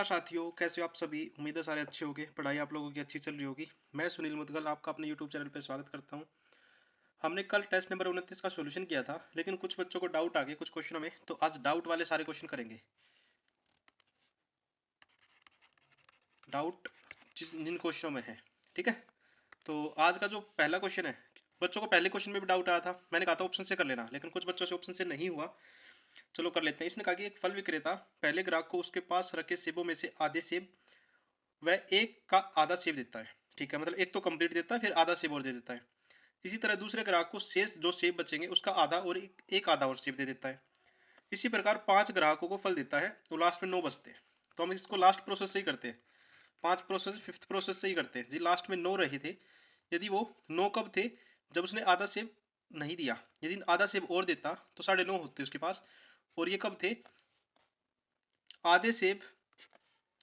साथियों, कैसे हो आप सभी। उम्मीद है सारे अच्छे होंगे। पढ़ाई आप लोगों की अच्छी चल रही होगी। मैं सुनील मुदगल आपका अपने यूट्यूब चैनल पर स्वागत करता हूं। हमने कल टेस्ट नंबर 29 का सॉल्यूशन किया था, लेकिन कुछ बच्चों को डाउट आ गए कुछ क्वेश्चनों में, तो आज डाउट वाले सारे क्वेश्चन करेंगे। डाउट जिन क्वेश्चनों में है, ठीक है। तो आज का जो पहला क्वेश्चन है, बच्चों को पहले क्वेश्चन में भी डाउट आया था। मैंने कहा था ऑप्शन से कर लेना, लेकिन कुछ बच्चों से ऑप्शन से नहीं हुआ। चलो कर लेते हैं। इसने कहा कि एक फल विक्रेता पहले ग्राहक को उसके पास रखे सेबों में से आधे सेब वह एक का आधा सेब देता है, ठीक है। मतलब एक तो कंप्लीट देता है, फिर आधा सेब और दे देता है। इसी तरह दूसरे ग्राहक को शेष जो सेब बचेंगे उसका आधा और एक आधा और सेब दे देता है। इसी प्रकार 5 ग्राहकों को फल देता है तो लास्ट में 9 बचते हैं। तो हम इसको लास्ट प्रोसेस से ही करते हैं। 5 प्रोसेस फिफ्थ प्रोसेस से ही करते हैं जी। लास्ट में 9 रहे थे, यदि वो 9 कब थे, जब उसने आधा सेब नहीं दिया। यदि आधा सेब और देता तो 9.5 होते उसके पास। और ये कब थे, आधे सेब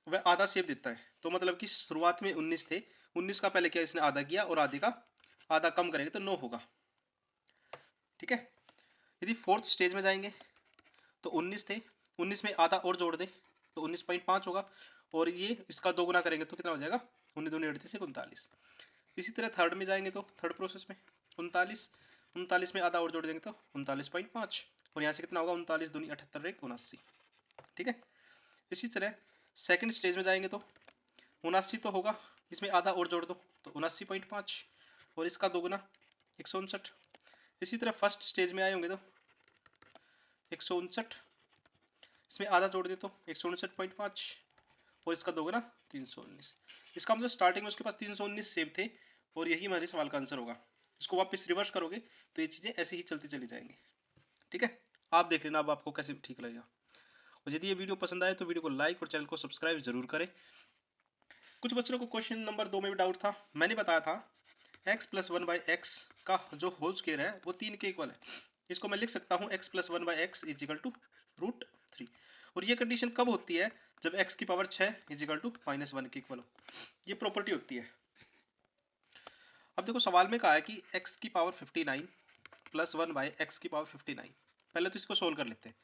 वह आधा सेब देता है। तो मतलब कि शुरुआत में 19 थे, 19 का पहले क्या इसने आधा किया और आधे का आधा कम करेंगे तो 9 होगा, ठीक है। यदि फोर्थ स्टेज में जाएंगे तो 19 थे, 19 में आधा और जोड़ दें तो 19.5 होगा। और ये इसका दोगुना करेंगे तो कितना हो जाएगा, 19 दूनी 38 से 39। इसी तरह थर्ड में जाएंगे तो थर्ड प्रोसेस में 39, 39 में आधा और जोड़ देंगे तो 39.5। और यहाँ से कितना होगा, 39 दूनी 78 एक 79, ठीक है। इसी तरह सेकंड स्टेज में जाएंगे तो 79 तो होगा, इसमें आधा और जोड़ दो तो 79.5 और इसका दोगुना 159। इसी तरह फर्स्ट स्टेज में आए होंगे तो 159, इसमें आधा जोड़ दे तो 159.5 और इसका दोगुना 319। इसका मतलब स्टार्टिंग में उसके पास 319 सेब थे और यही हमारे सवाल का आंसर होगा। इसको वापस रिवर्स करोगे तो ये चीज़ें ऐसे ही चलती चली जाएंगी, ठीक है। आप देख लेना अब आपको कैसे ठीक लगेगा। और यदि ये वीडियो पसंद आए तो वीडियो को लाइक और चैनल को सब्सक्राइब जरूर करें। कुछ बच्चों को क्वेश्चन नंबर 2 में भी डाउट था। मैंने बताया था x प्लस 1/x का जो होल स्क्वायर है वो 3 के इक्वल है। इसको मैं लिख सकता हूँ x plus 1/x is equal to √3। और ये कंडीशन कब होती है, जब x की पावर 6 इज इक्वल टू -1 के इक्वल हो। ये प्रॉपर्टी होती है। अब देखो सवाल में कहा है कि x की पावर 59 प्लस 1/x की पावर 59। पहले तो इसको सोल्व कर लेते हैं,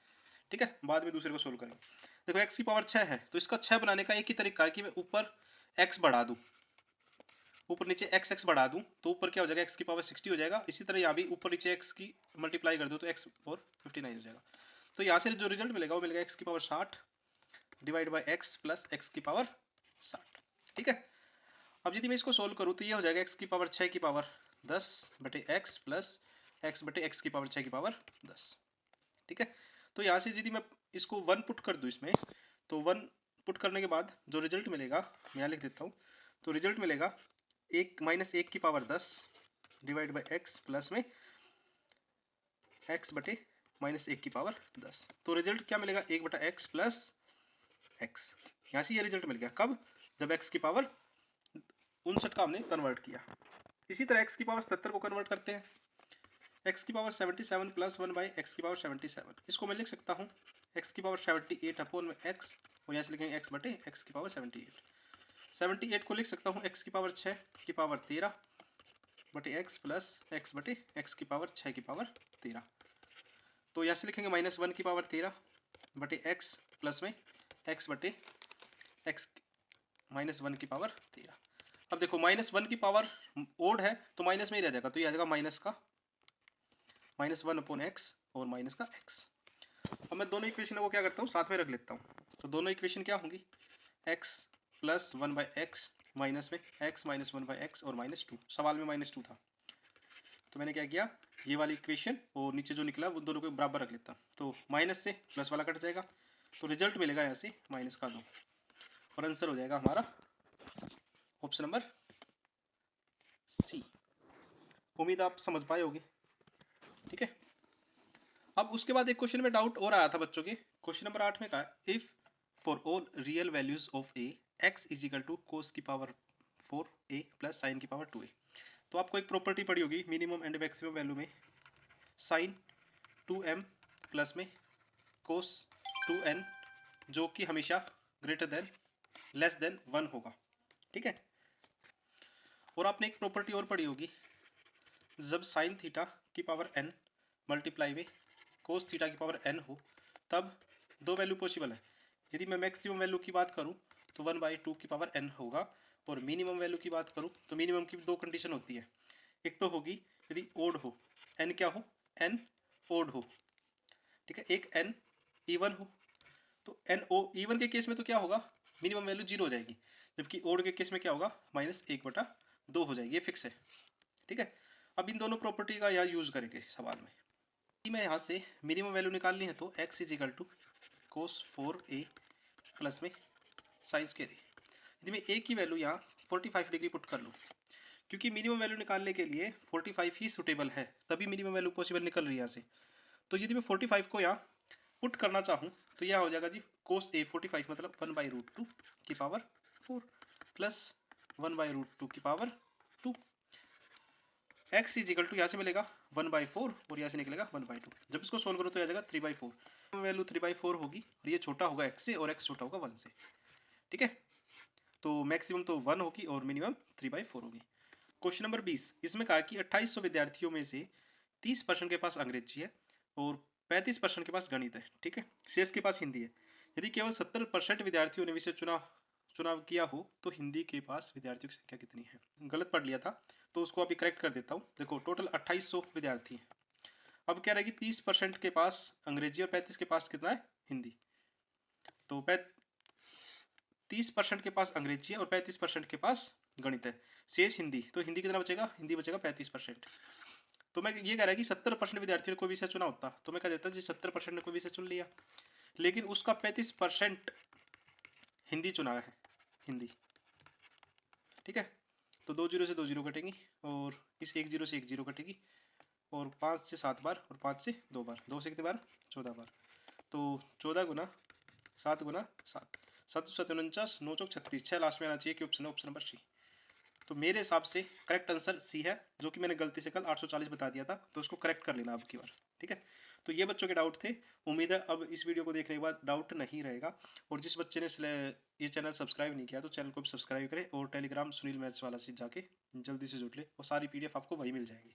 ठीक है, बाद में दूसरे को सोल्व करेंगे। देखो x की पावर 6 है तो इसका 6 बनाने का एक ही तरीका है कि मैं ऊपर x बढ़ा दूं, ऊपर नीचे x बढ़ा दूं तो ऊपर क्या हो जाएगा, x की पावर 60 हो जाएगा। इसी तरह यहाँ भी ऊपर नीचे x की मल्टीप्लाई कर दो तो x और 59 हो जाएगा। तो यहाँ से जो रिजल्ट मिलेगा वो मिलेगा x की power 60 divide by x plus x की पावर 60, ठीक है। अब यदि मैं इसको सोल्व करूँ तो ये हो जाएगा x की पावर 6 की पावर 10 बटे x प्लस x बटे x की पावर 6 की पावर 10, ठीक है। तो यहाँ से यदि मैं इसको 1 पुट कर दूँ इसमें, तो 1 पुट करने के बाद जो रिजल्ट मिलेगा मैं यहाँ लिख देता हूँ। तो रिजल्ट मिलेगा -1 की power 10 divide by x plus में x बटे -1 की पावर 10। तो रिजल्ट क्या मिलेगा, 1/x प्लस x। यहाँ से ये रिजल्ट मिल गया कब, जब x की पावर 59 का हमने कन्वर्ट किया। इसी तरह x की पावर 77 को कन्वर्ट करते हैं। x की पावर 77 प्लस 1/x की पावर 77, इसको मैं लिख सकता हूँ x की पावर 78 अपॉन में x, और यहाँ से लिखेंगे x बटे x की पावर 78। 78 को लिख सकता हूँ x की पावर 6 की पावर 13 बटे x प्लस x बटे x की पावर 6 की पावर 13। तो यहाँ से लिखेंगे -1 की पावर 13 बटे x प्लस में x बटे x -1 की पावर 13। अब देखो -1 की पावर ओड है तो माइनस में ही रह जाएगा, तो ये आ जाएगा माइनस का -1 अपॉन एक्स और माइनस का x। अब मैं दोनों इक्वेशनों को क्या करता हूँ, साथ में रख लेता हूँ। तो दोनों इक्वेशन क्या होंगी, x प्लस 1/x माइनस में x माइनस 1/x और -2। सवाल में -2 था तो मैंने क्या किया, ये वाली इक्वेशन और नीचे जो निकला वो दोनों को बराबर रख लेता। तो माइनस से प्लस वाला कट जाएगा तो रिजल्ट मिलेगा यहाँ से -2 और आंसर हो जाएगा हमारा ऑप्शन नंबर सी। उम्मीद आप समझ पाए होगे, ठीक है। अब उसके बाद एक क्वेश्चन में डाउट और आया था बच्चों के। क्वेश्चन नंबर 8 में कहा if for all real values of a x is equal to cos की पावर 4a प्लस साइन की पावर 2a। तो आपको एक प्रॉपर्टी पड़ी होगी मिनिमम एंड मैक्सिमम वैल्यू में, साइन 2m प्लस में कोस 2n जो कि हमेशा ग्रेटर देन लेस देन 1 होगा, ठीक है। और आपने एक प्रॉपर्टी और पढ़ी होगी, जब साइन थीटा की पावर n मल्टीप्लाई में कोस थीटा की पावर n हो तब दो वैल्यू पॉसिबल है, यदि मैं मैक्सिमम वैल्यू की बात करूँ तो 1/2 की पावर n होगा, और मिनिमम वैल्यू की बात करूँ तो मिनिमम की दो कंडीशन होती है। एक तो होगी यदि ओड हो, n क्या हो, n ओड हो, ठीक है, एक n इवन हो। तो n ओ इवन के केस में तो क्या होगा, मिनिमम वैल्यू 0 हो जाएगी, जबकि ओड के केस में क्या होगा, -1/2 हो जाएगी, ये फिक्स है, ठीक है। अब इन दोनों प्रॉपर्टी का यहाँ यूज़ करेंगे सवाल में। यदि मैं यहाँ से मिनिमम वैल्यू निकालनी है तो x is equal to cos 4a plus में साइन स्क्वायर ए। यदि मैं a की वैल्यू यहाँ 45 डिग्री पुट कर लूँ, क्योंकि मिनिमम वैल्यू निकालने के लिए 45 ही सुटेबल है, तभी मिनिमम वैल्यू पॉसिबल निकल रही है यहाँ से। तो यदि मैं 45 को यहाँ पुट करना चाहूँ तो यह हो जाएगा जी कोस ए 45 मतलब 1/√2 की पावर 4 प्लस 1/√2 की पावर 2। x इज इक्वल टू यहाँ से मिलेगा 1/4 और यहाँ से निकलेगा 1/2। जब इसको सोल्व करो तो आ जाएगा 3/4। वैल्यू 3/4 होगी और ये छोटा होगा x से और x छोटा होगा 1 से, ठीक है। तो मैक्सिमम तो 1 होगी और मिनिमम 3/4 होगी। क्वेश्चन नंबर 20, इसमें कहा कि 2800 विद्यार्थियों में से 30% के पास अंग्रेजी है और 35% के पास गणित है, ठीक है, शेष के पास हिंदी है। यदि केवल 70% विद्यार्थियों ने विषय चुनाव किया हो तो हिंदी के पास विद्यार्थियों की संख्या कितनी है। गलत पढ़ लिया था तो उसको अभी करेक्ट कर देता हूँ। देखो टोटल 2800 विद्यार्थी हैं। अब क्या रहेगी, 30% के पास अंग्रेजी और 35 के पास कितना है, हिंदी। तो 30% के पास अंग्रेजी है और 35% के पास गणित है, शेष हिंदी। तो हिंदी कितना बचेगा, हिंदी बचेगा 35%। तो मैं ये कह रहा है कि 70% विद्यार्थियों ने कोई विषय चुना होता तो मैं कह देता जी 70% ने कोई विषय चुन लिया, लेकिन उसका 35% हिंदी चुना है, हिंदी, ठीक है। तो 2 जीरो से 2 जीरो कटेंगी और इस 1 जीरो से 1 जीरो कटेगी और 5 से 7 बार और 5 से 2 बार, 2 से कितनी बार, 14 बार। तो 14 गुना 7 गुना 7, 7 7 49, 9 चौक 36, 6 लास्ट में आना चाहिए कि ऑप्शन है ऑप्शन नंबर सी। तो मेरे हिसाब से करेक्ट आंसर सी है, जो कि मैंने गलती से कल 840 बता दिया था, तो उसको करेक्ट कर लेना अब की बार, ठीक है। तो ये बच्चों के डाउट थे। उम्मीद है अब इस वीडियो को देखने के बाद डाउट नहीं रहेगा। और जिस बच्चे ने ये चैनल सब्सक्राइब नहीं किया तो चैनल को भी सब्सक्राइब करें और टेलीग्राम सुनील मैथ्स वाला से जाके जल्दी से जुड़ ले, और सारी PDF आपको वही मिल जाएंगी।